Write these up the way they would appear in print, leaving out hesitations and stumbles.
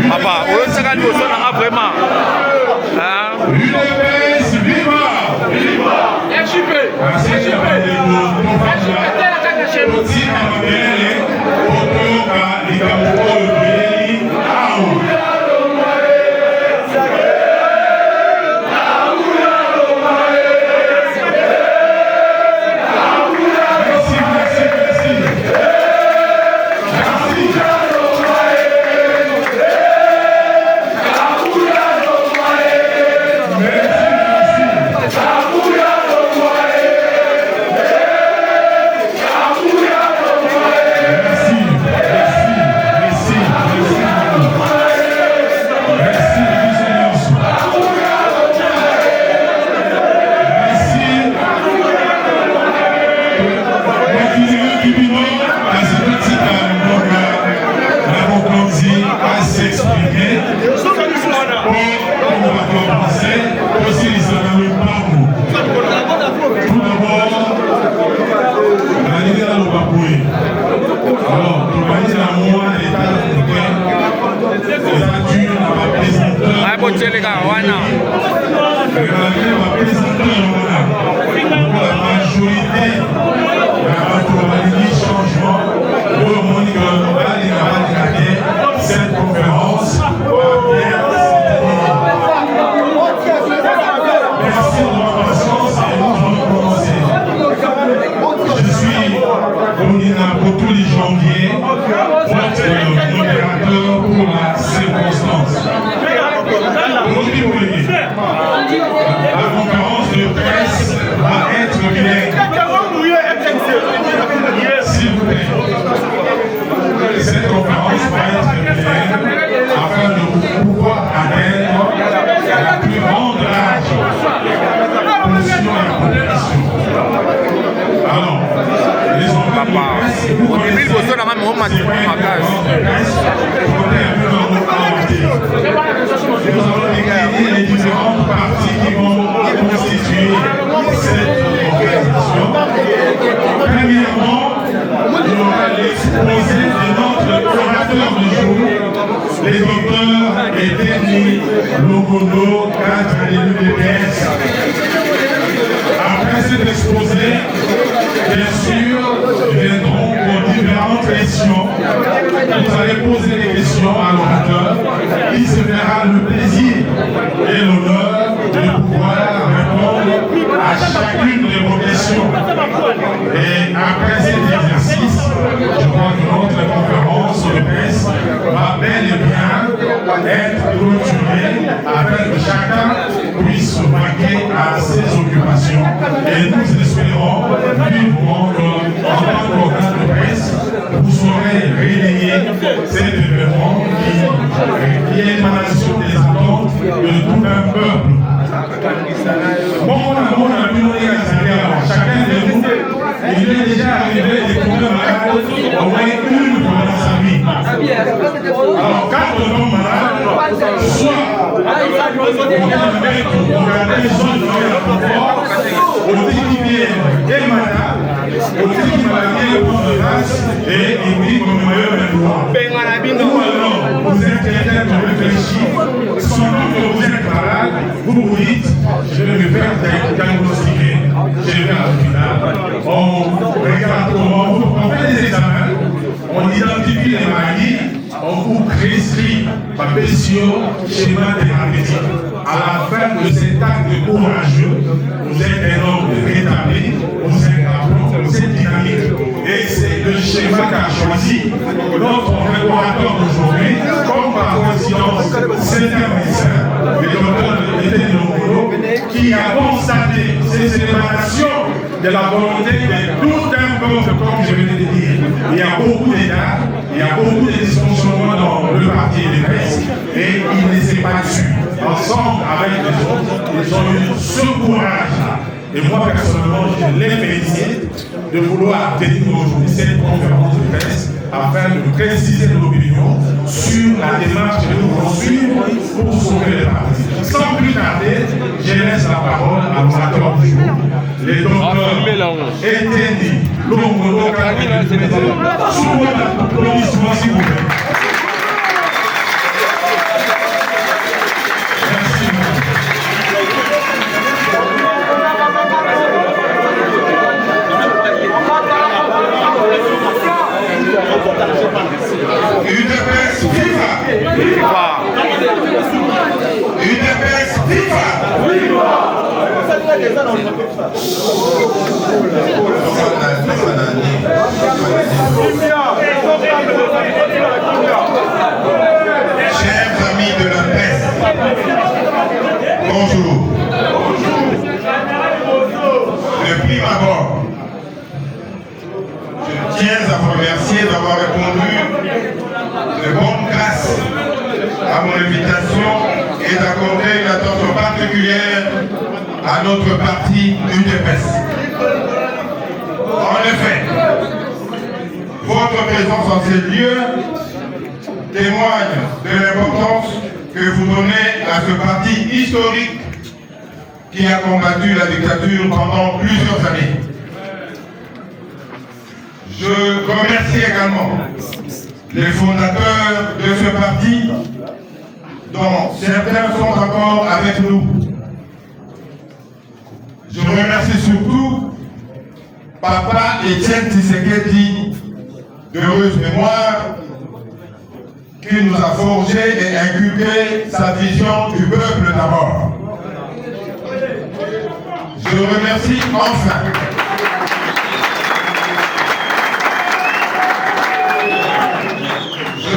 Papa, on se gagne au son vraiment. Les différentes parties qui vont constituer cette organisation. Premièrement, il y aura l'exposé de notre orateur du jour, les docteurs Edeni Logono, cadre de l'UDPS. Après cet exposé, bien sûr, viendront vos différentes questions. Vous allez poser des questions à l'orateur. Il se fera le plaisir et l'honneur de pouvoir répondre à chacune de vos questions. Et après cet exercice, je crois que notre conférence de presse va bel et bien être clôturée afin que chacun puisse se vaquer à ses occupations. Et nous espérons vivement qu'en tant qu'organe de presse, vous saurez relayer cet événement qui est l'émanation des attentes de tout un peuple. Chacun de nous, il est déjà arrivé des problèmes malades au moins une fois dans sa vie. Alors, quand on tombe malade, soit on a besoin de faire un confort, on dit qu'il est malade, on dit qu'il va bien prendre de grâce et il dit comme meilleur endroit. Ou alors, vous êtes quelqu'un qui réfléchit, sans doute que vous êtes malade, vous vous dites, je vais me faire diagnostiquer, je vais à l'hôpital, on regarde comment, on fait des examens, on identifie les maladies, on vous prescrit par pétition schéma thérapeutique. À la fin de cet acte courageux, vous êtes un homme rétabli, vous êtes un vous êtes dynamique. Et c'est le schéma qu'a choisi notre collaborateur d'aujourd'hui, comme par coïncidence, c'est un médecin, le docteur Edeni Logono, qui a constaté ces émanations de la volonté de tout un peuple, comme je venais de dire. Il y a beaucoup d'États, il y a beaucoup de dysfonctionnements dans le parti des presse, et il ne s'est pas dessus. Ensemble avec les autres, ils ont eu ce courage-là. Et moi, personnellement, je l'ai félicité de vouloir tenir aujourd'hui cette conférence de presse afin de préciser nos opinions sur la démarche que nous devons suivre pour sauver le parti. Sans plus tarder, je laisse la parole à l'orateur du jour, le docteur Etendi Longondo Kabila, sous l'applaudissement s'il vous plaît. UDPS viva! Viva! UDPS viva! Chers amis de la presse, bonjour. De prime abord, je tiens à vous remercier d'avoir répondu de bonne grâce à mon invitation et d'accorder une attention particulière à notre parti UDPS. En effet, votre présence en ces lieux témoigne de l'importance que vous donnez à ce parti historique qui a combattu la dictature pendant plusieurs années. Je remercie également les fondateurs de ce parti, dont certains sont encore avec nous. Je remercie surtout Papa Etienne Tshisekedi, d'heureuse mémoire, qui nous a forgé et inculqué sa vision du peuple d'abord. Je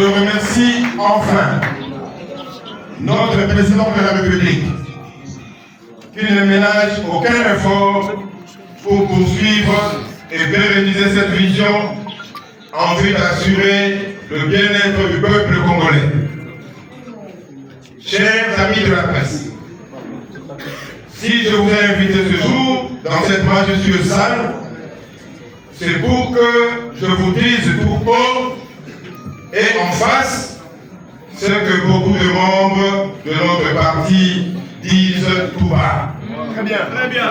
remercie enfin notre président de la République, qui ne ménage aucun effort pour poursuivre et pérenniser cette vision en vue d'assurer le bien-être du peuple congolais. Chers amis de la presse, si je vous ai invité ce jour dans cette majestueuse salle, c'est pour que je vous dise tout haut et en face ce que beaucoup de membres de notre parti disent tout bas. Très bien, très bien.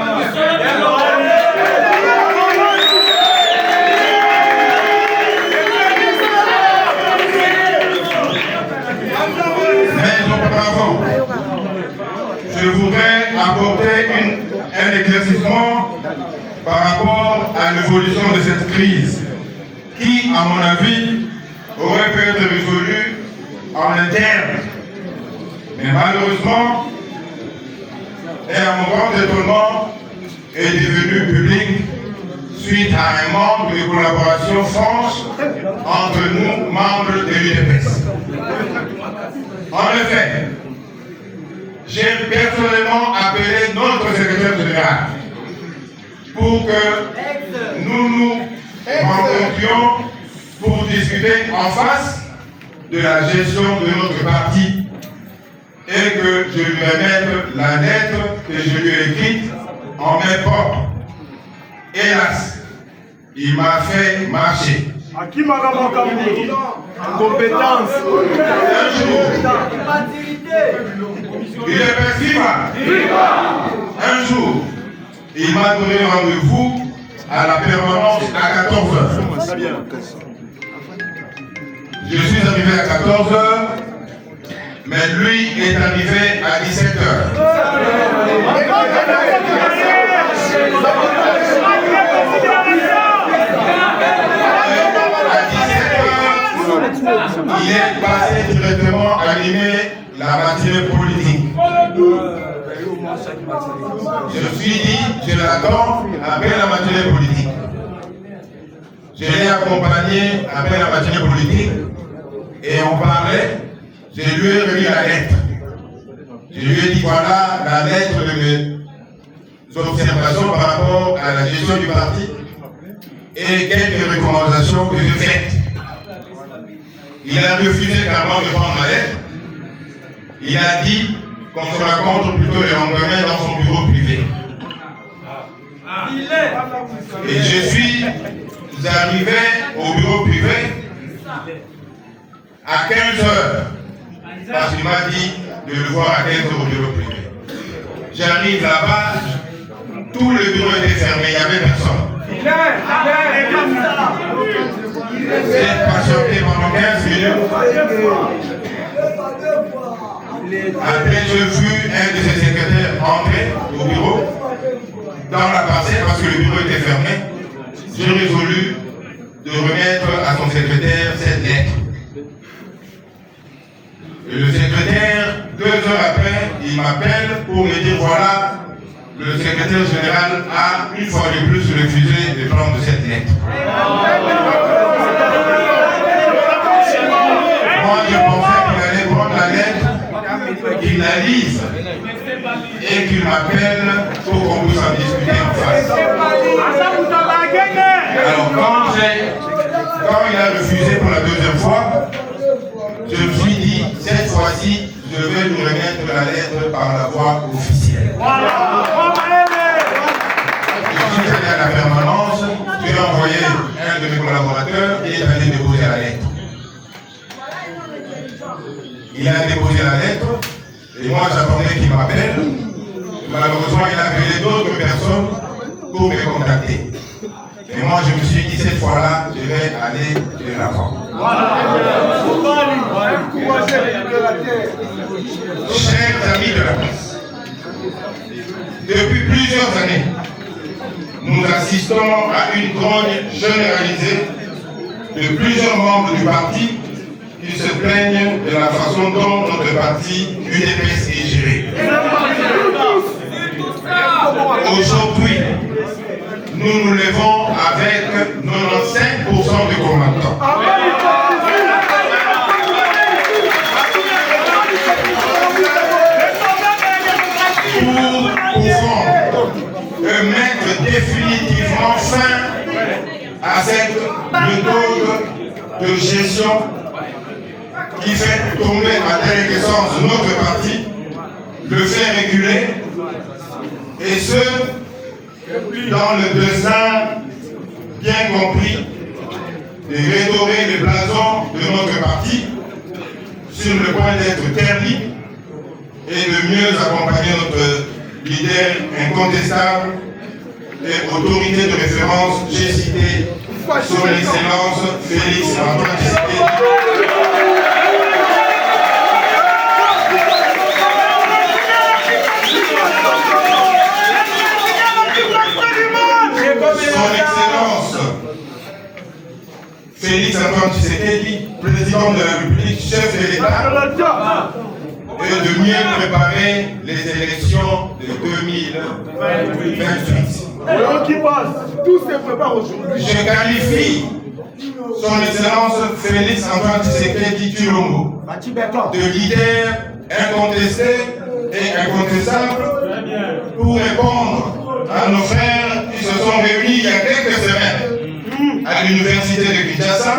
Mais auparavant, je voudrais apporter un éclaircissement par rapport à l'évolution de cette crise qui, à mon avis, aurait pu être résolue en interne. Mais malheureusement, et à mon grand étonnement, est devenu public suite à un manque de collaboration franche entre nous, membres de l'UDPS. En effet, j'ai personnellement appelé notre secrétaire général pour que nous nous rencontrions pour discuter en face de la gestion de notre parti et que je lui remette la lettre que je lui ai écrite en main propre. Hélas, il m'a fait marcher. Compétence. Un jour, il est viva. Un jour, il m'a donné rendez-vous à la permanence à 14h. Je suis arrivé à 14h, mais lui est arrivé à 17h. Il est passé directement à animer la matinée politique. Je me suis dit, je l'attends après la matinée politique. Je l'ai accompagné après la matinée politique et on parlait. Je lui ai remis la lettre. Je lui ai dit voilà la lettre de mes observations par rapport à la gestion du parti et quelques recommandations que j'ai faites. Il a refusé carrément de prendre ma lettre. Il a dit qu'on se rencontre plutôt le lendemain dans son bureau privé. Et je suis arrivé au bureau privé à 15 heures, parce qu'il m'a dit de le voir à 15 heures au bureau privé. J'arrive là-bas, tout le bureau était fermé, il n'y avait personne. J'ai patienté pendant 15 minutes. Après, j'ai vu un de ses secrétaires entrer au bureau, dans la parcelle, parce que le bureau était fermé. J'ai résolu de remettre à son secrétaire cette lettre. Et le secrétaire, 2 heures après, il m'appelle pour me dire voilà, le secrétaire général a une fois de plus refusé de prendre cette lettre. Moi, je pensais qu'il allait prendre la lettre, qu'il la lise et qu'il m'appelle pour qu'on puisse en discuter en face. Alors, quand il a refusé pour la 2e fois, je me suis dit, cette fois-ci, je vais lui remettre la lettre par la voie officielle. Je suis allé à la permanence, j'ai envoyé un de mes collaborateurs et il est allé déposer la lettre. Il a déposé la lettre et moi j'attendais qu'il m'appelle. Malheureusement, il a appelé d'autres personnes pour me contacter. Et moi je me suis dit, cette fois-là, je vais aller de l'avant. Chers amis de la presse, depuis plusieurs années, nous assistons à une grogne généralisée de plusieurs membres du parti qui se plaignent de la façon dont notre parti UDPS est géré. Aujourd'hui, nous nous levons avec 95% de combattants. Pour mettre définitivement fin à cette méthode de gestion qui fait tomber à déliquescence notre parti, le fait reculer, et ce, dans le dessein bien compris de redorer les blasons de notre parti sur le point d'être terni et de mieux accompagner notre leader incontestable et autorité de référence, j'ai cité son Excellence Félix Antoine Tshisekedi. Son Excellence Félix Antoine Tshisekedi, président de la République, chef de l'État, et de mieux préparer les élections de 2028. Tout se prépare aujourd'hui. Je qualifie son Excellence Félix Antoine Tshisekedi Tshilombo de leader incontesté et incontestable pour répondre à nos frères qui se sont réunis il y a quelques semaines à l'université de Kinshasa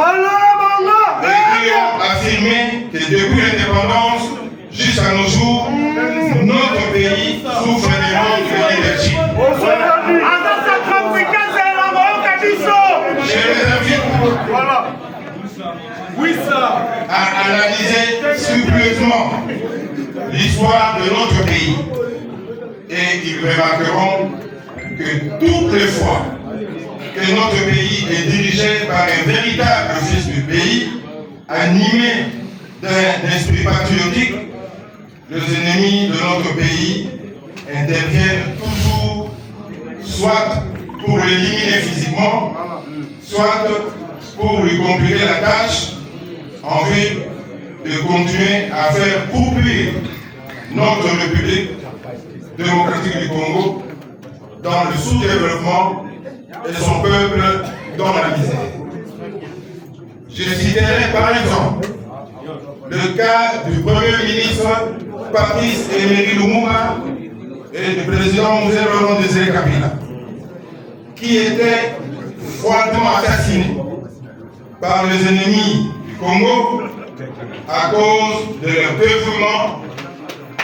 et qui ont affirmé que depuis l'indépendance jusqu'à nos jours, notre pays souffre des manques de leadership. Je les invite à analyser scrupuleusement l'histoire de notre pays. Et ils remarqueront que toutes les fois que notre pays est dirigé par un véritable fils du pays, animé d'un esprit patriotique, les ennemis de notre pays interviennent toujours, soit pour l'éliminer physiquement, soit pour lui compliquer la tâche, en vue de continuer à faire poursuivre notre République démocratique du Congo dans le sous-développement et son peuple dans la misère. Je citerai par exemple le cas du Premier ministre Patrice Emery Lumumba et du président Mzee Laurent Désiré Kabila, qui étaient froidement assassinés par les ennemis du Congo à cause de leur dévouement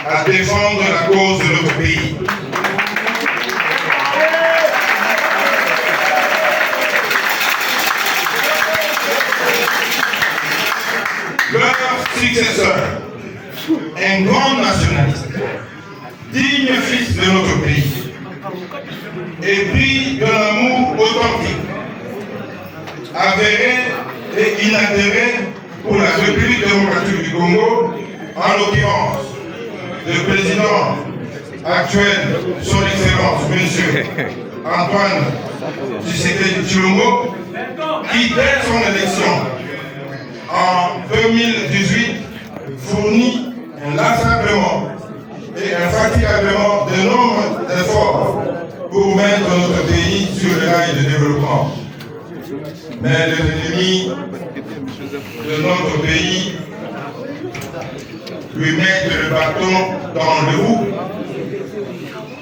à défendre la cause de notre pays. successeur, un grand nationaliste, digne fils de notre pays, épris de l'amour authentique, avéré et inaltéré pour la République démocratique du Congo, en l'occurrence, le président actuel, son Excellence, Monsieur Antoine Tshisekedi Tshilombo, qui, dès son élection en 2018, fournit inlassablement et infatigablement de nombreux efforts pour mettre notre pays sur le rail de développement. Mais les ennemis de notre pays lui mettent le bâton dans le roue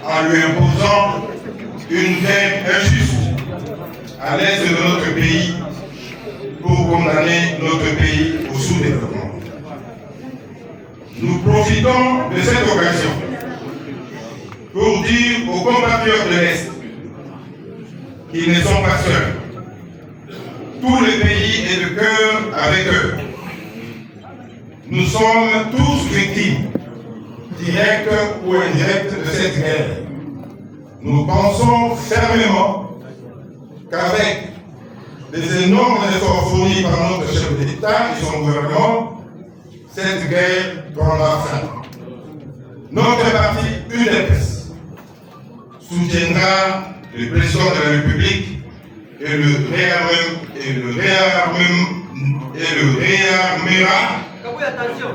en lui imposant une dette injuste à l'est de notre pays pour condamner notre pays au sous-développement. Nous profitons de cette occasion pour dire aux compatriotes de l'Est qu'ils ne sont pas seuls. Tout le pays est de cœur avec eux. Nous sommes tous victimes, directes ou indirectes, de cette guerre. Nous pensons fermement qu'avec les énormes efforts fournis par notre chef d'État et son gouvernement, cette guerre prendra fin. Notre parti UDPS soutiendra le président de la République et le réarmera. Attention.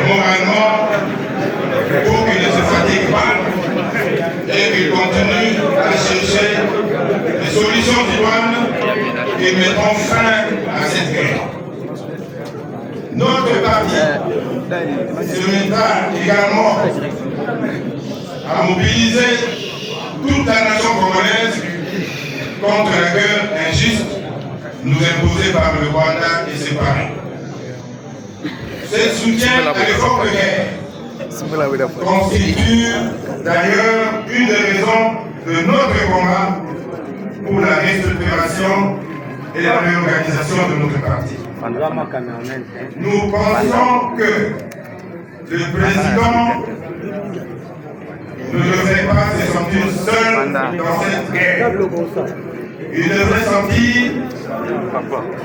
Moralement, pour qu'il ne se fatigue pas et qu'il continue à chercher des solutions idoines qui mettront fin à cette guerre. Notre parti se mettra également à mobiliser toute la nation congolaise contre la guerre injuste nous imposée par le Rwanda et ses parents. Ce soutien à l'effort de guerre constitue d'ailleurs une des raisons de notre combat pour la restructuration et la réorganisation de notre parti. Nous pensons que le président ne devrait pas se sentir seul dans cette guerre. Il devrait sentir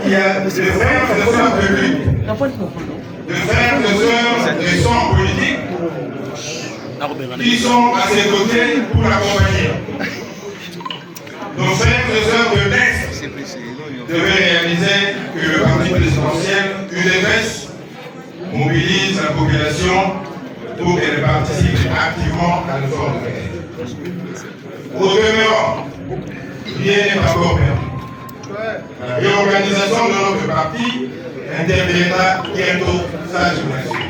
qu'il y a des frères et sœurs de lutte, des frères et sœurs des sangs politiques qui sont à ses côtés pour l'accompagner. Nos frères et sœurs de l'Est devaient réaliser que le parti présidentiel UDPS mobilise la population pour qu'elle participe activement à l'effort de guerre. Au demeurant, rien n'est encore perdu. La réorganisation de notre parti interviendra bientôt, ça je vous l'assure.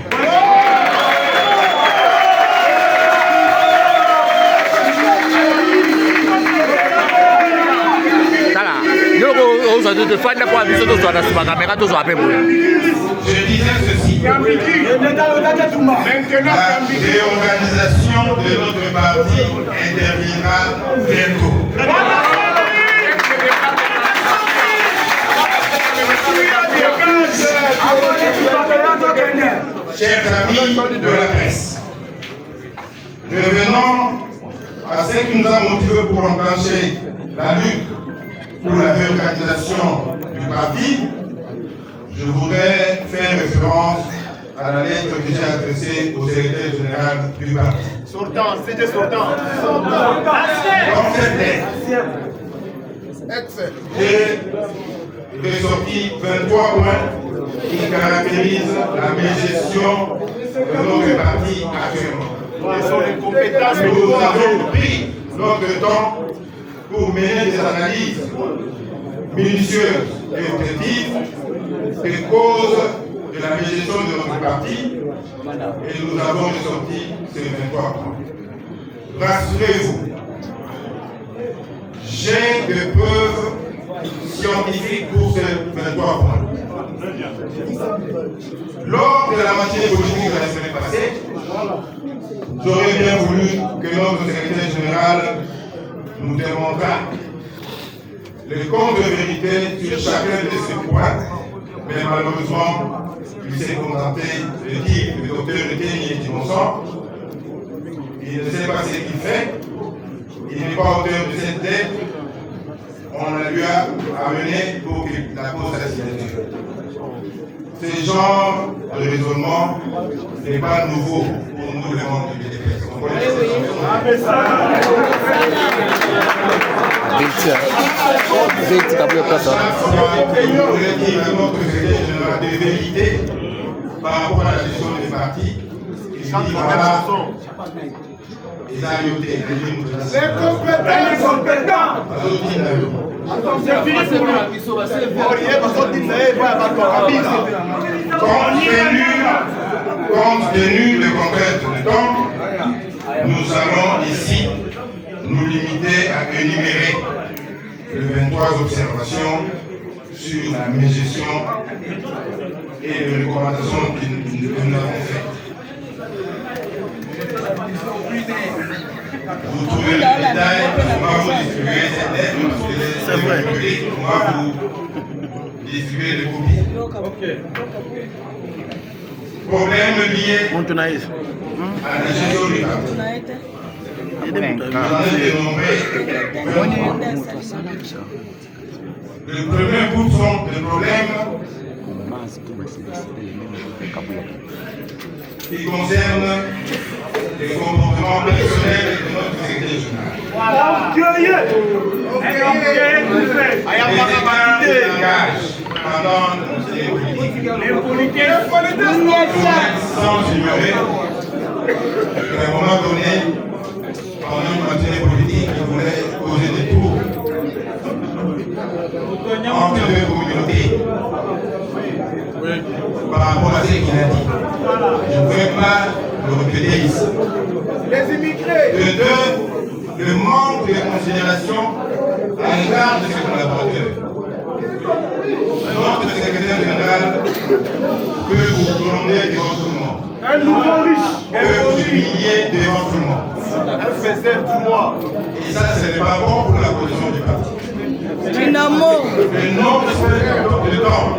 Je disais ceci. La réorganisation de notre parti interviendra bientôt. Chers amis de la presse, revenons à ce qui nous a motivés pour enclencher la lutte pour la réorganisation du parti. Je voudrais faire référence à la lettre que j'ai adressée au secrétaire général du parti. Sortant, c'était sortant. Dans cette lettre, j'ai ressorti 23 points qui caractérisent la mégestion de notre parti actuellement. Nous avons pris notre temps pour mener des analyses minutieuses et objectives des causes de la mégestion de notre parti et nous avons ressorti ces 23 points. Rassurez-vous, j'ai des preuves scientifiques pour ces 23 points. Lors de la matinée politique de la semaine passée, j'aurais bien voulu que notre secrétaire général nous démontrât le compte de vérité sur chacun de ces points, mais malheureusement, il s'est contenté de dire que le docteur Eteni est innocent. Il ne sait pas ce qu'il fait, il n'est pas auteur de cette dette. On la lui a amené pour qu'il la pose à la signature. Ce genre de raisonnement n'est pas nouveau pour nous, les membres du BDPS. On connaît cette de vérité par rapport à la gestion des partis. Il dit voilà, les aléotés, les compétents. Compte tenu de contraintes de temps, nous allons ici nous limiter à énumérer les 23 observations sur la gestion et les recommandations que nous avons faites. Vous trouvez le détail, on va vous distribuer cette lettre, c'est vrai. On va vous distribuer les copies. Problème lié à la gestion du parti. Le premier bout de problème qui concerne les comportements personnels de notre secrétaire général. Pendant les politiques, sans ignorer qu'à un moment donné, pendant une matinée politique, je voulais poser des tours entre deux communautés par rapport à ce qu'il a dit. Je ne pouvais pas le répéter ici. De deux, le manque de considération à l'égard de ses collaborateurs. Notre secrétaire général peut vous demander devant tout le monde. Un nouveau riche. Peut vous humilier devant tout le monde. Et ça, ce n'est pas bon pour la position du parti. Dynamo. Le non-respect de temps.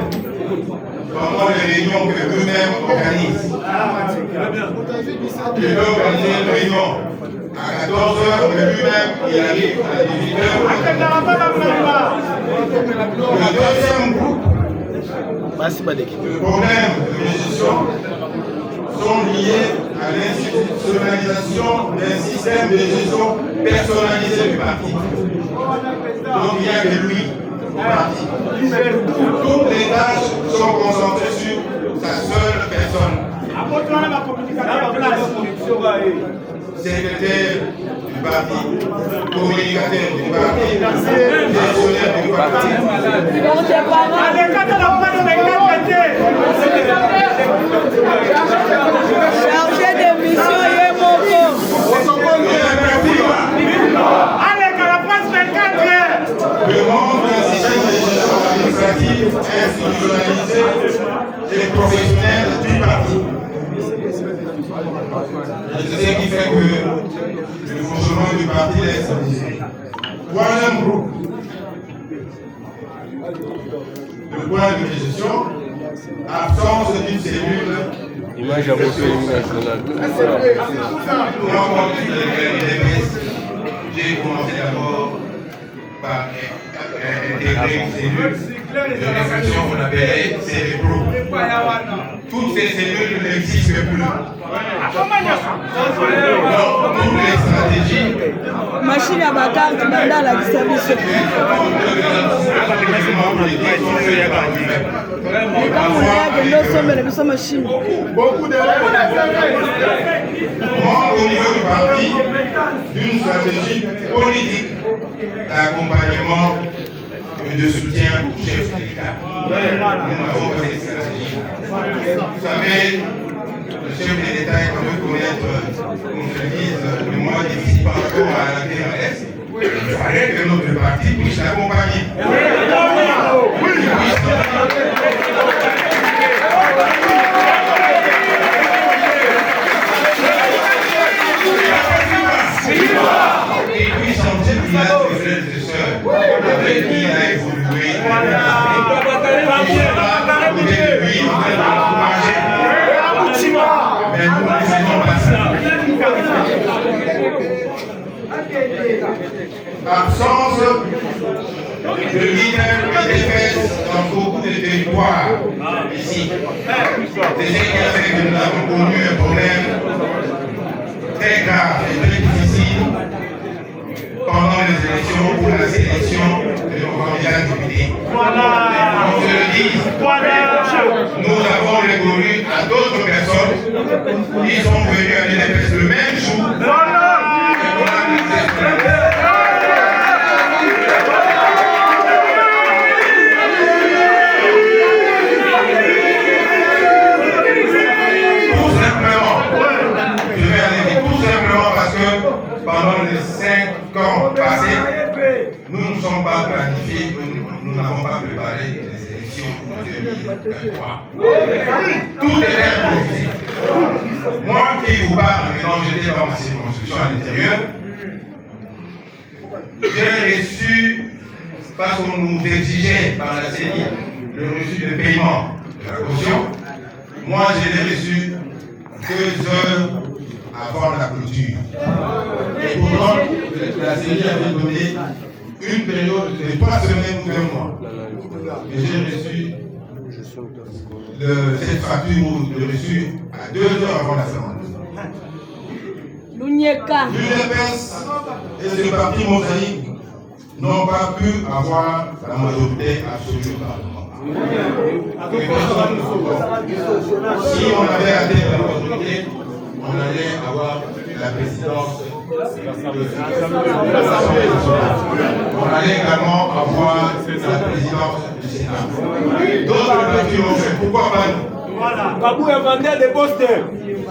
Pendant les réunions que eux-mêmes organisent. Il veut organiser une réunion à 14h, mais lui-même, il arrive à 18h. Le deuxième groupe, le problème de gestion sont liés à l'institutionnalisation d'un système de gestion personnalisé du parti. Donc il n'y a que lui au parti. Toutes les tâches sont concentrées sur sa seule personne. Secrétaire du parti, communicateur du parti, gestionnaire du parti. Chargé de mission Yemoko. Le monde d'un système de gestion administrative institutionnalisé et professionnel du parti. C'est ce qui fait que le fonctionnement du parti est stabilisé. Troisième groupe. Le point de gestion, absence d'une cellule. Image à vos nationale. Moi, comme j'ai commencé d'abord par intégrer une cellule de réflexion qu'on appelait cérébro. Toutes ces cellules n'existent plus. Donc, toutes les stratégies. Machine à bacarte dans la distribution. Beaucoup au niveau du parti d'une stratégie politique d'accompagnement et de soutien au chef de l'État. Nous n'avons pas cette stratégie. Vous savez, le chef de l'État est quand même connaître, comme je le dis, le moins difficile par rapport à la TRS. Il fallait que notre parti puisse l'accompagner. Absence de leader manifeste dans beaucoup de territoires ici. C'est ce qui a fait que nous avons connu un problème très grave et très difficile pendant les élections pour la sélection de nos candidats députés. On se le dit, nous avons répondu à d'autres personnes qui sont venues à l'UDPS le même jour. Pendant les 5 ans passés, nous ne sommes pas planifiés, nous n'avons pas préparé les élections pour 2023. Tout est improvisé. Moi qui vous parle, maintenant j'étais dans ma circonscription à l'intérieur, j'ai reçu, parce qu'on nous exigeait par la CENI, le reçu de paiement de la caution. Moi je l'ai reçu 2 heures avant la clôture. Et pourtant, la CENI avait donné une période de 3 semaines ou 1 mois. Et j'ai reçu cette facture de reçu à 2 heures avant la séance. L'UDPS et ce parti mosaïque n'ont pas pu avoir la majorité absolue au Parlement. Si on avait atteint la majorité, on allait avoir la présidence de l'Assemblée nationale. On allait également avoir la présidence du Sénat. D'autres partis l'ont fait. Pourquoi pas nous? Kabou est vendeur de posters.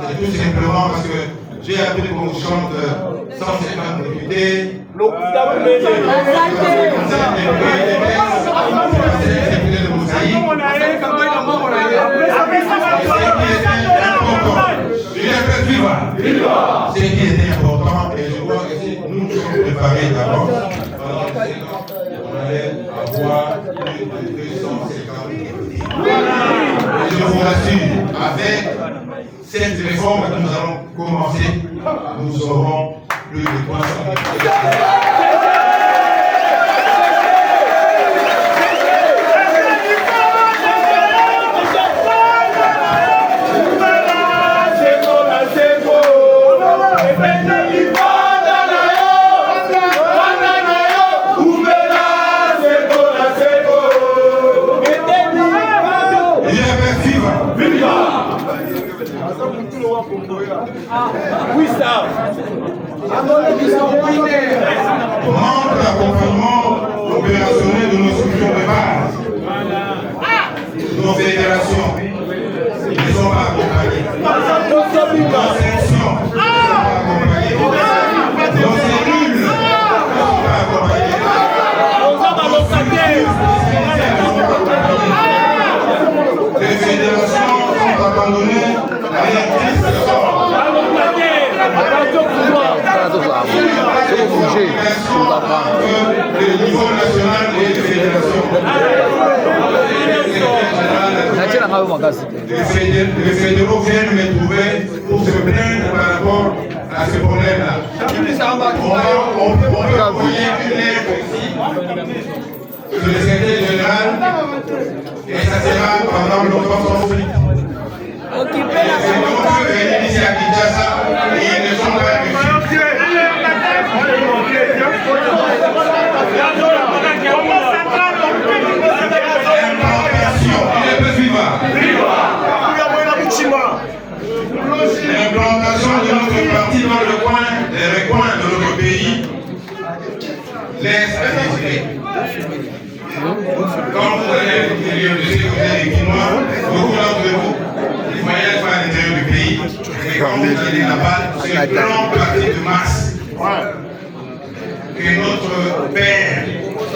C'est tout simplement parce que j'ai appris qu'on chante 150 députés. Ce qui était important, et je crois que si nous nous sommes préparés d'abord, pendant 5 ans, on allait avoir plus de 250 députés. Et je vous rassure, avec cette réforme que nous allons commencer, nous aurons plus de 300 députés. Oui, ça. Manque d'accompagnement opérationnel de nos structures de base. Nos fédérations ne sont pas accompagnées. Nos sections ne sont pas accompagnées. Nos cellules ne sont pas accompagnées. Les fédérations sont abandonnées à l'actrice de sort. Le niveau national et les fédérations. Les fédéraux viennent me trouver pour se plaindre par rapport à ce problème-là. On peut envoyer une lettre ici, le secrétaire général, et ça sera pendant notre conflit. Occupez la salle. Venir ici à Kinshasa et ils ne sont pas reçus. L'implantation de notre parti dans les recoins de notre pays laisse à désirer. Quand vous allez à l'intérieur, je sais que vous êtes des Guinois, beaucoup d'entre vous, ils ne voyagent pas à l'intérieur du pays, mais quand vous allez là-bas, c'est un grand parti de masse que notre père,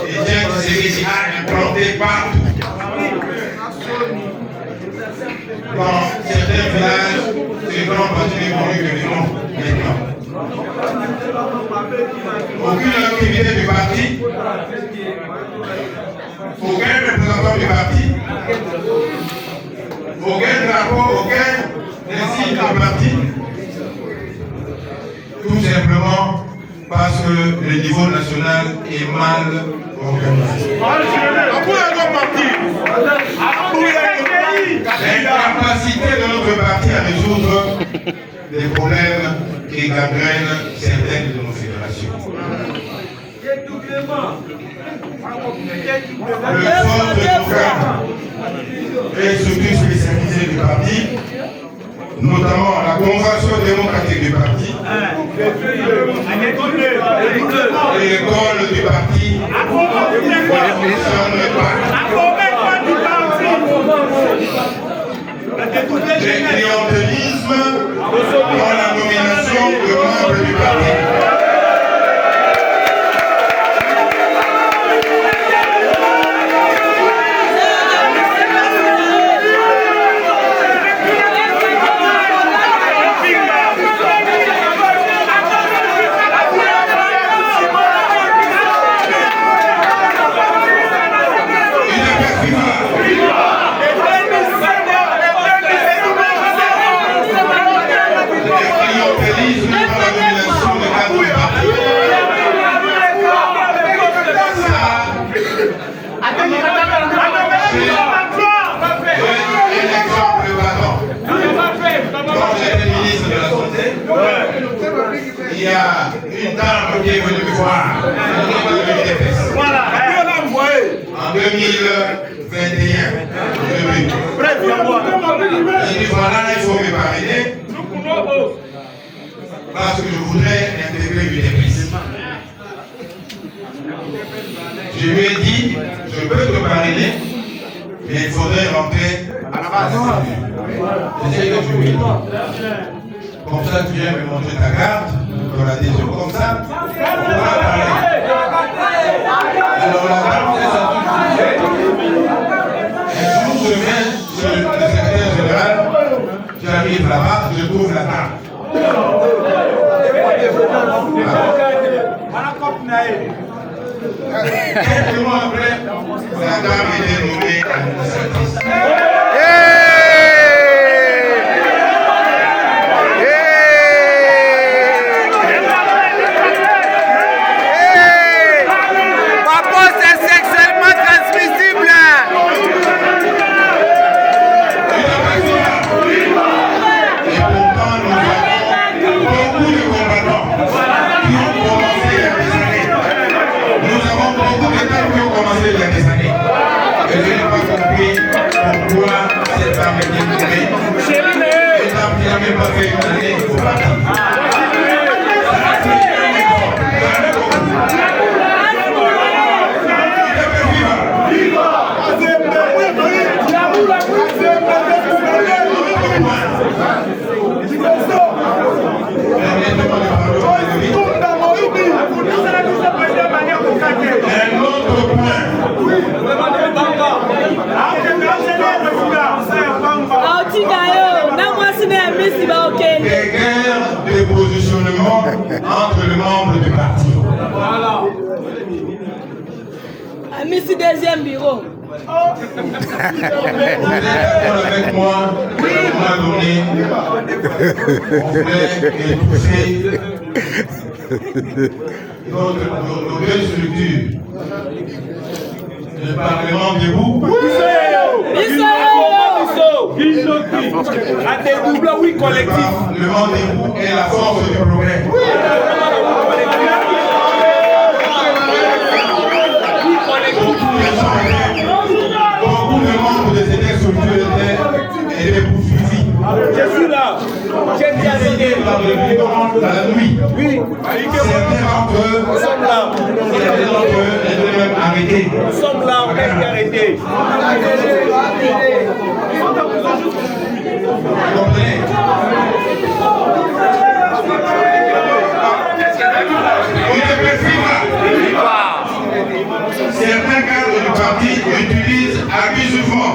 Etienne Tshisekedi, a implanté partout. Dans certains villages, ces grands partis n'est connu que le nom maintenant. Aucune activité du parti, aucun représentant du parti, aucun drapeau, aucun signe du parti. Tout simplement parce que que le niveau national est mal organisé. L'incapacité de notre parti à résoudre les problèmes qui gangrènent certaines de nos fédérations. Le centre de programme et structure spécialisée du parti, notamment la convention démocratique du parti, et l'école du parti, ne fonctionnent pas. Le clientélisme dans la nomination de membres du parti. Il y a une dame qui est venue me voir en 2021. Il dit voilà, il faut me parrainer parce que je voudrais intégrer l'UDPS. Je lui ai dit, je peux te parrainer, mais il faudrait rentrer à la base. C'est ce que je lui ai dit. Comme ça, tu viens me montrer ta carte, ton adhésion, comme ça, on va parler. Alors la dame fait ça tout de suite. Un jour, je viens chez le secrétaire général, j'arrive là-bas, je trouve la dame. Quelques mois après, la dame était nommée administratrice. Des guerres de positionnement entre les membres du parti. Voilà. Messi deuxième bureau. Avec moi, on m'a donné, on voulait étouffer nos deux structures. Le Parlement debout. Oui, collectif. Le rendez-vous est la force du progrès. Beaucoup de membres de cette structure étaient poursuivis. Je suis là. J'ai bien aidé. Dans la nuit. Oui. Certains d'entre eux étaient même arrêtés. Nous sommes là, on est arrêtés. Vous comprenez? Certains cadres du parti utilisent abusivement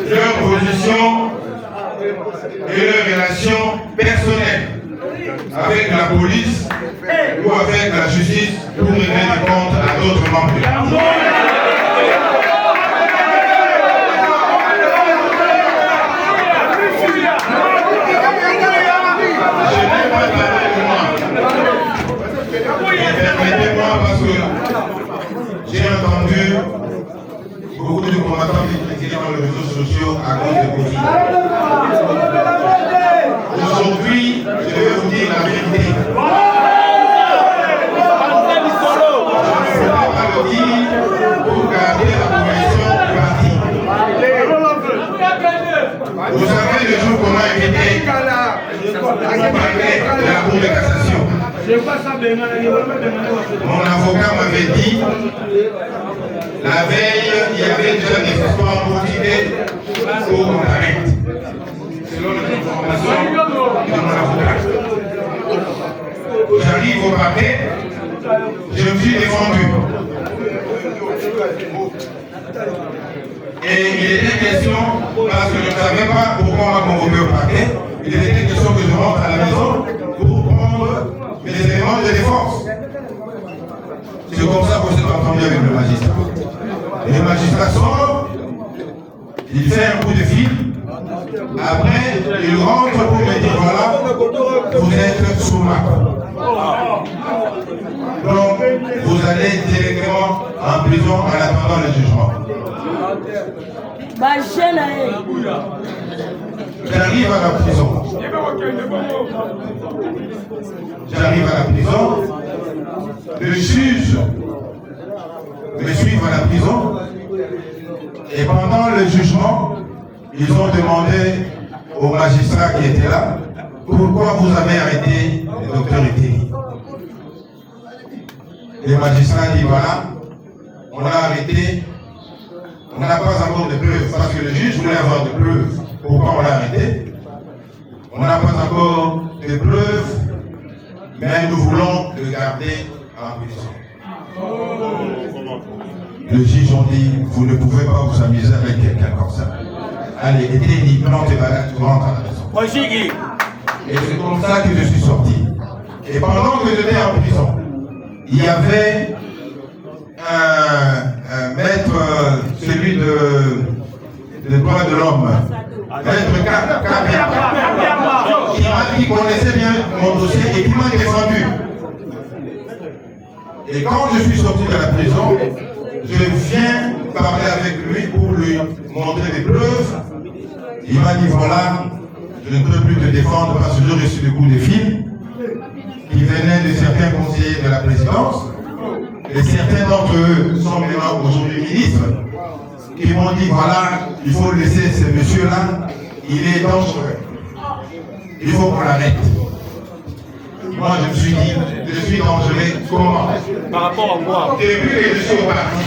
leur position et leurs relations personnelles avec la police ou avec la justice pour régler des comptes à d'autres membres. Permettez-moi parce que j'ai entendu beaucoup de combattants qui critiquent dans les réseaux sociaux à cause de Covid. Aujourd'hui, je vais vous dire la vérité. Je ne vais pas le dire pour garder la position du parti. Vous savez le jour qu'on a invité de la Cour de cassation. Mon avocat m'avait dit, la veille, il y avait déjà des histoires motivées pour qu'on arrête. Selon les informations de mon avocat. J'arrive au parquet, je me suis défendu. Et il était question, parce que je ne savais pas pourquoi on m'a convoqué au parquet, il était question que je rentre à la maison pour prendre mes éléments de défense. C'est comme ça qu'on s'est entendu avec le magistrat. Et le magistrat sort, il fait un coup de fil, après il rentre pour me dire voilà, vous êtes sous ma. Donc vous allez directement en prison en attendant le jugement. J'arrive à la prison. J'arrive à la prison. Le juge me suit à la prison. Et pendant le jugement, ils ont demandé au magistrat qui était là, pourquoi vous avez arrêté le docteur Eteli. Le magistrat dit voilà, on l'a arrêté. On n'a pas encore de preuves, parce que le juge voulait avoir des preuves. Pourquoi on l'a arrêté? On n'a pas encore de preuves, mais nous voulons le garder en prison. Le juge ont dit, vous ne pouvez pas vous amuser avec quelqu'un comme ça. Allez, Eteli, plante tes bagages, tu rentres à la maison. Et c'est comme ça que je suis sorti. Et pendant que j'étais en prison, il y avait un maître, celui de droit de l'homme, maître Kabia, qui connaissait bien mon dossier et qui m'a défendu. Et quand je suis sorti de la prison, je viens parler avec lui pour lui montrer des preuves. Il m'a dit voilà, je ne peux plus te défendre parce que j'ai reçu des coups de fil qui venaient de certains conseillers de la présidence. Et certains d'entre eux sont maintenant aujourd'hui ministres, qui m'ont dit voilà, il faut laisser ce monsieur-là, il est dangereux. Il faut qu'on l'arrête. Moi je me suis dit, je suis dangereux, comment? Par rapport à moi. Depuis que je suis au parti,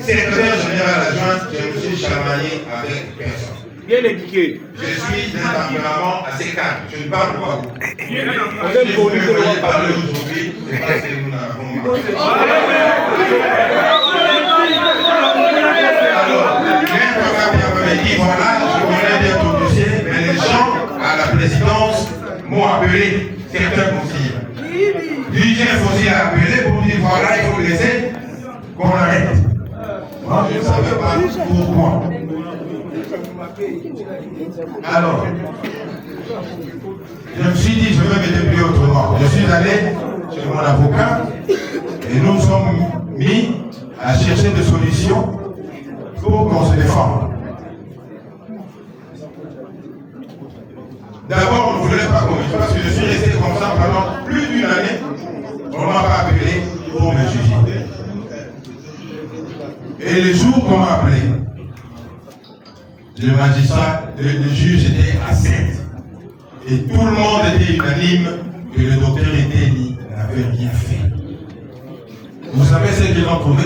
secrétaire général adjoint, je me suis chamaillé avec personne. Bien éduqué. Je suis d'un tempérament assez calme, je ne parle pas beaucoup. Vous êtes connu que l'on parle aujourd'hui, c'est parce que nous n'avons pas. Alors, maître Kabia m'avait dit voilà, je connais bien ton dossier, mais les gens à la présidence m'ont appelé certains conseillers. L'IGF aussi a appelé pour me dire voilà, il faut laisser qu'on arrête. Moi, je ne savais pas pourquoi. Alors, je me suis dit, je vais me débrouiller autrement. Je suis allé chez mon avocat et nous nous sommes mis à chercher des solutions pour qu'on se défende. D'abord, on ne voulait pas qu'on me juge parce que je suis resté comme ça pendant plus d'une année. On ne m'a pas appelé pour me juger. Et le jour qu'on m'a appelé, le magistrat, le juge était à 7. Et tout le monde était unanime que le docteur Eteli n'avait rien fait. Vous savez ce qu'ils ont trouvé?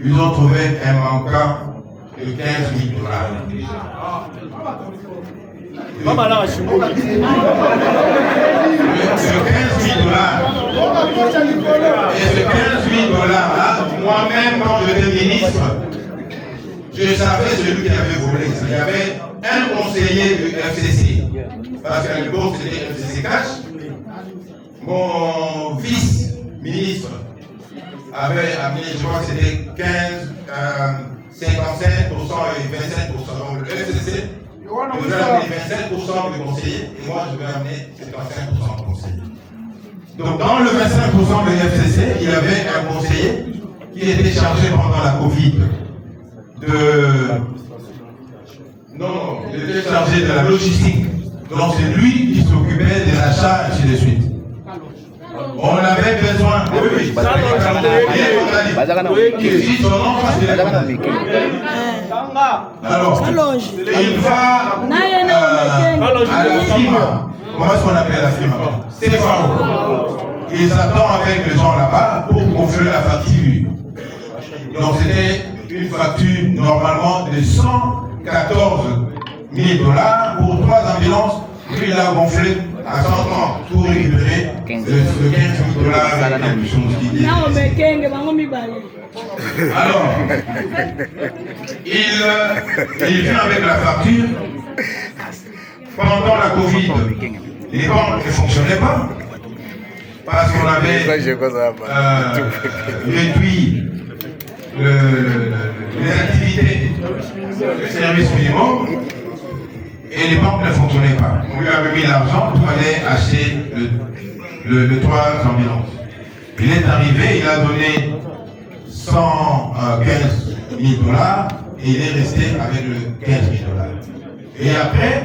Ils ont trouvé un manquant de 15 000 $. Maman là, je suis mort. De 15 000 $. Et ce 15 000 $, moi-même, quand j'étais ministre, je savais celui qui avait volé. Il y avait un conseiller du FCC, parce qu'à l'époque c'était FCC Cash. Mon vice-ministre avait amené, je crois que c'était 55% et 25%. Donc le FCC devait amener 25% de conseillers et moi je devais amener 55% de conseillers. Donc dans le 25% de FCC, il y avait un conseiller qui était chargé pendant la Covid il était chargé de la logistique. Donc c'est lui qui s'occupait des achats, ainsi de suite. On avait besoin de lui. Alors, il va à la FIMA. Comment est-ce qu'on appelle la FIMA? C'est FAO. Il s'attend avec les gens là-bas pour gonfler la facture. Donc c'était une facture normalement de 114 000 $ pour 3 ambulances. Puis il a gonflé à 130 pour récupérer le 15 000 $. Alors, il vient avec la facture. Pendant la Covid, les banques ne fonctionnaient pas parce qu'on avait réduit les activités de service minimum et les banques ne fonctionnaient pas. On lui avait mis l'argent pour aller acheter le 3 ambulances. Il est arrivé, il a donné 115 000 $ et il est resté avec le 15 000 $. Et après,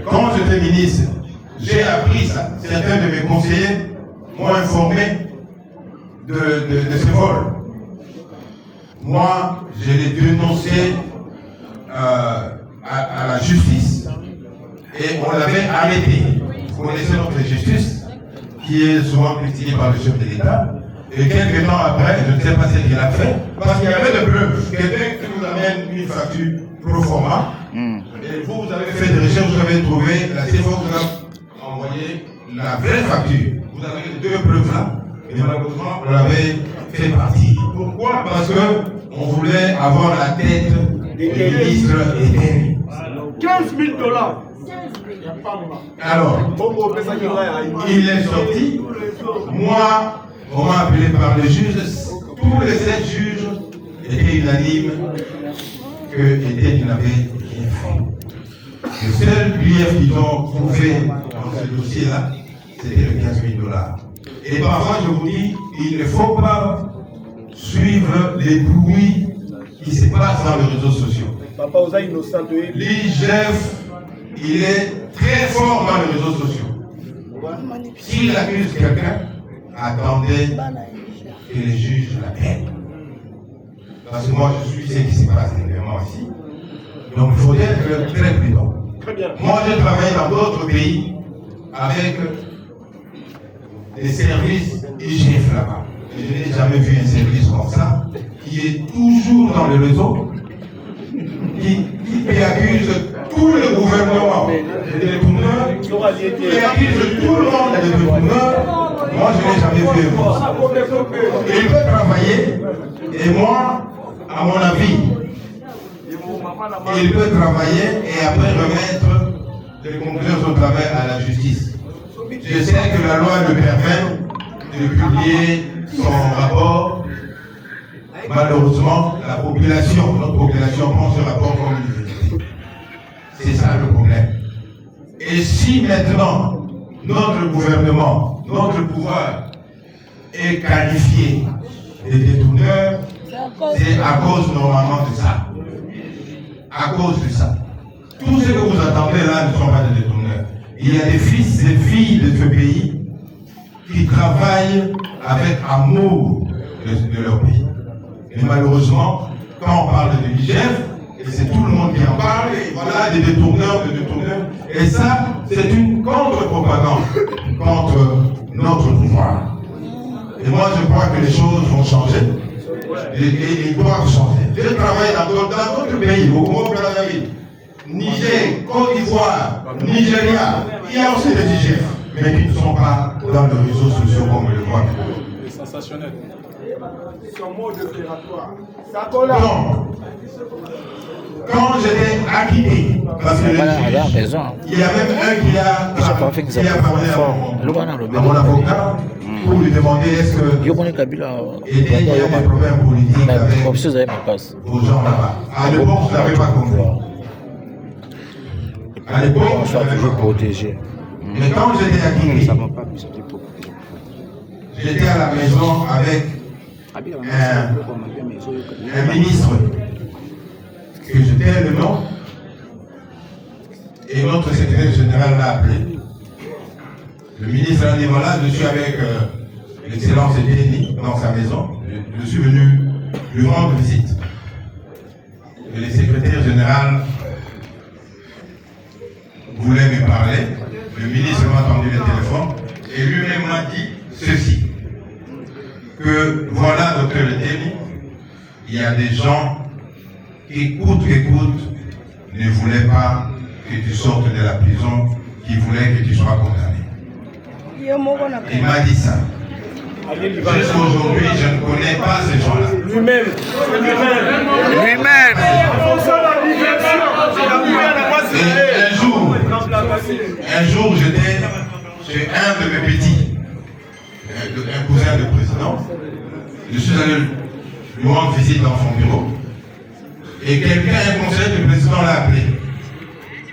quand j'étais ministre, j'ai appris ça. Certains de mes conseillers m'ont informé de ces vols. Moi, je l'ai dénoncé à la justice et on l'avait arrêté. Vous connaissez notre justice qui est souvent critiquée par le chef de l'État. Et quelques temps après, je ne sais pas ce qu'il a fait, parce qu'il y avait des preuves. Quelqu'un qui vous amène une facture pro forma, et vous avez fait des recherches, vous avez trouvé, la CFA vous a envoyé la vraie facture. Vous avez deux preuves là, et malheureusement, vous l'avez fait partir. Pourquoi? Parce qu'on voulait avoir la tête du ministre et 15 000 $. Alors, il est sorti. Moi, on m'a appelé par le juge. Tous les 7 juges étaient unanimes que Etienne n'avait rien fait. Le seul grief qu'ils ont trouvé dans ce dossier-là, c'était le 15 000 $. Et parfois, je vous dis, il ne faut pas suivre les bruits qui se passent dans les réseaux sociaux. L'IGF, il est très fort dans les réseaux sociaux. S'il accuse quelqu'un, attendez que les juges l'appellent. Parce que moi, je suis ce qui se passe régulièrement ici. Donc, il faut être très prudent. Moi, j'ai travaillé dans d'autres pays avec des services IGF là-bas. Je n'ai jamais vu un service comme ça, qui est toujours dans le réseau, qui accuse tout le gouvernement de détourneurs, qui accuse tout le monde de détourneurs. Moi, je n'ai jamais vu un ça. Il peut travailler, et moi, à mon avis, il peut travailler et après remettre les conclusions au travail à la justice. Je sais que la loi le permet de publier son rapport. Malheureusement, la population, notre population prend ce rapport comme une vérité. C'est ça le problème. Et si maintenant, notre gouvernement, notre pouvoir est qualifié de détourneur, c'est à cause normalement de ça. À cause de ça. Tout ce que vous attendez là ne sont pas des détourneurs. Il y a des fils et filles de ce pays qui travaillent avec amour de leur pays. Et malheureusement, quand on parle de l'IGF, et c'est tout le monde qui en parle, et voilà, des détourneurs, et ça, c'est une contre-propagande contre notre pouvoir. Et moi, je crois que les choses vont changer. Et ils doivent changer. Je travaille dans d'autres pays, au Congo-Brazzaville, Niger, Côte d'Ivoire, Nigeria, il y a aussi des IGF, mais qui ne sont pas dans les réseaux sociaux comme on le voit. C'est sensationnel. Donc, quand j'étais acquitté, parce que il y a même un qui a parlé à mon avocat pour lui demander est-ce que il y a des problèmes politiques avec aux gens là-bas. À l'époque, je n'avais pas compris. À l'époque, je n'avais pas compris. Mais quand j'étais acquitté, j'étais à la maison avec un ministre que je tais le nom et notre secrétaire général l'a appelé. Le ministre a dit voilà, je suis avec l'excellence Déni dans sa maison. Je suis venu lui rendre visite. Et le secrétaire général voulait me parler. Le ministre m'a tendu le téléphone et lui-même m'a dit ceci. Que voilà, docteur Déni, il y a des gens qui coûte que coûte ne voulaient pas que tu sortes de la prison, qui voulaient que tu sois condamné. Il m'a dit ça. Jusqu'à aujourd'hui, je ne connais pas ces gens-là. Lui-même. Un jour, j'étais chez un de mes petits, un cousin de président. Je suis allé lui rendre visite dans son bureau. Et quelqu'un, un conseiller du président l'a appelé.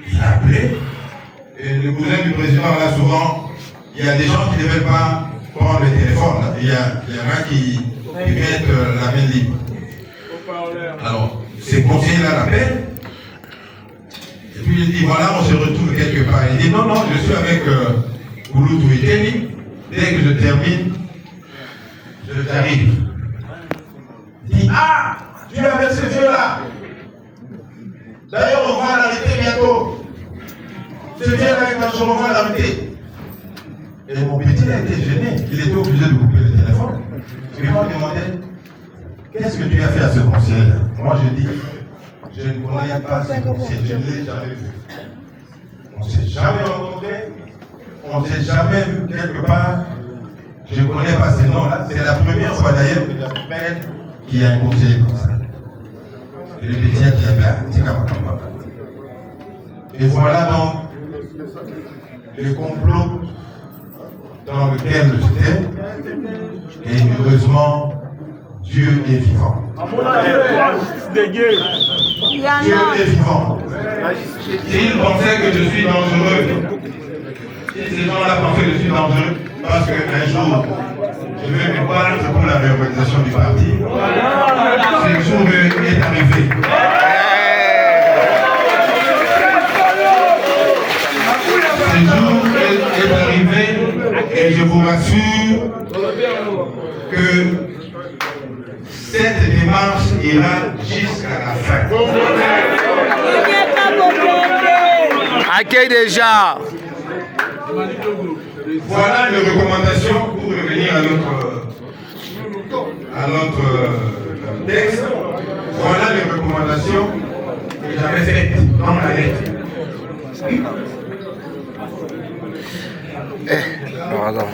Il l'a appelé. Et le cousin du président, là, souvent, il y a des gens qui ne veulent pas prendre le téléphone. Il y en a qui mettent la main libre. Alors, ces conseillers-là l'appellent. Et puis il dit, voilà, on se retrouve quelque part. Il dit, non, je suis avec Koulou Touiteni. Dès que je termine, je t'arrive. Il dit, ah, tu es avec ce vieux-là. D'ailleurs, on va l'arrêter bientôt. Ce vieux-là est dangereux, on va l'arrêter. Et mon petit a été gêné. Il était obligé de couper le téléphone. Il m'a demandé, qu'est-ce que tu as fait à ce conseiller-là? Moi, je dis, je ne connais pas ce conseiller, je ne l'ai jamais vu. On ne s'est jamais rencontré, on ne s'est jamais vu quelque part. Je ne connais pas ces noms-là. C'est la première fois d'ailleurs que j'appelle qu'il y a un conseiller comme ça. Et le petit a dit, et voilà donc le complot dans lequel j'étais. Et heureusement, Dieu est vivant. Dieu est vivant. S'ils pensaient que je suis dangereux, si ces gens-là pensaient que je suis dangereux, parce qu'un jour, je vais me battre pour la réorganisation du parti, ce jour est arrivé. Ce jour est arrivé et je vous rassure que cette démarche ira jusqu'à la fin. Accueil déjà. Voilà les recommandations pour revenir à notre texte. Voilà les recommandations que j'avais faites dans ma lettre. Pardon.